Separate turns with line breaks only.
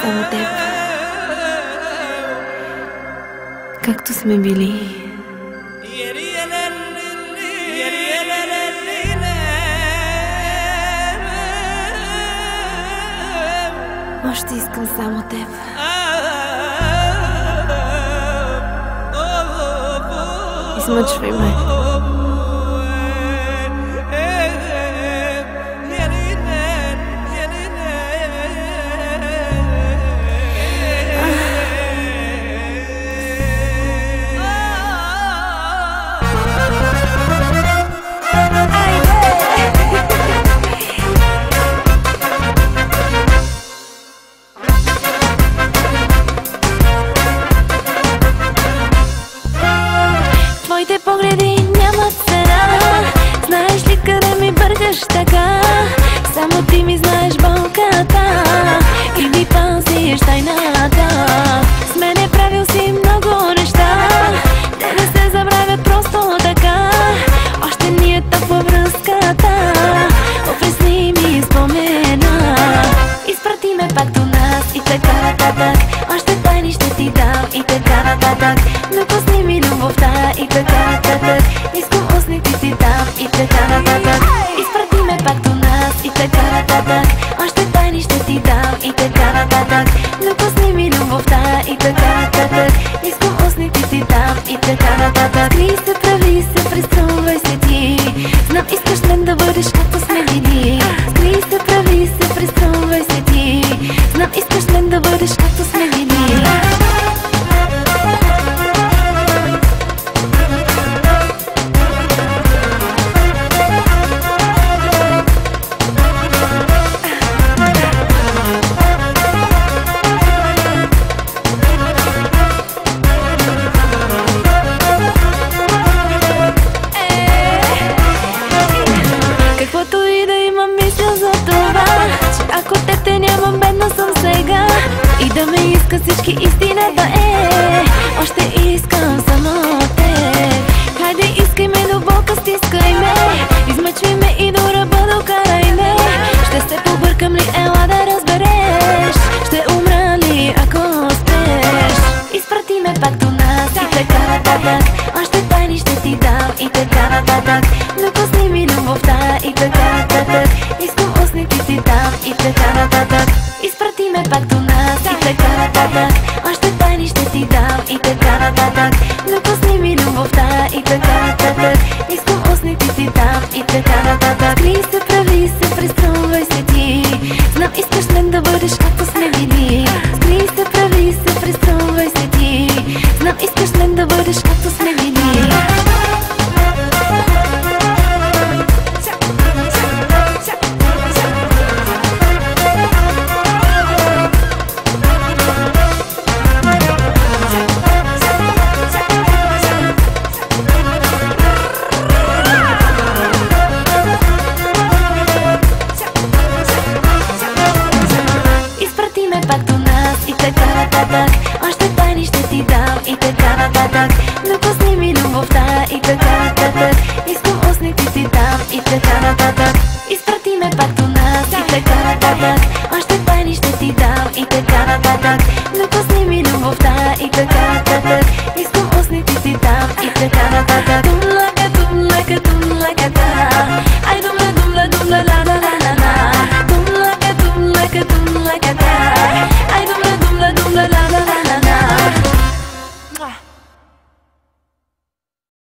само теб, както сме били. Още искам само теб. Измъчвай ме.
Твоите погледи нямат цена. Знаеш ли къде ми бъркаш така? Само ти ми знаеш болката и ми пазиш тайната. С мене правил си много неща, те не се забравят просто така. Още ни е топла връзката, опресни ми спомена. Изпрати ме пак до нас и така нататък. Още тайни ще ти дам и така нататък. Напусни ми любовта и така нататък. Искам устните ти дам и така нататък. Изпрати ме пак до нас и така нататък. Още тайни ще ти дам и така нататък. Напусни ми любовта и така нататък. Искам устните ти дам и така нататък. Скри се, прави се, преструвай се ти. Знам искаш мен да бъдеш както сме били. Скри се, прави се, преструвай се ти. Знам искаш мен да бъдеш както сме били. Каквото и да имам, мисля за това, че ако те нямам, бедна съм сега. И да ме иска всички, истината е, още искам само теб. Хайде искай ме до болка, стискай ме, измъчвай ме и до ръба докарай ме. Ще се побъркам ли, ела да разбереш, ще умра ли ако спеш. Изпрати ме пак до нас и така нататък. Още тайни ще ти дам и така нататък. Напусни ми любовта и така нататък. Искам устните ти дам и така нататък. Изпрати ме пак до нас и така нататък. Още тайни ще ти дам и така нататък. Напусни ми любовта и така нататък. Искам устните ти дам и така нататък. Скри се, прави се, преструвай се ти. Знам искаш мен да бъдеш както сме били. Скри се, прави се, преструвай се ти. Знам искаш мен да бъдеш както сме били. Изпрати ме пак до нас и така нататък. Още тайни ще ти дам и така нататък. Напусни ми любовта и така нататък. Искам устните ти дам и така нататък. Изпрати ме пак до нас и така нататък. Още тайни ще ти дам и така нататък. Напусни ми любовта и така нататък. Искам устните ти дам и така нататък.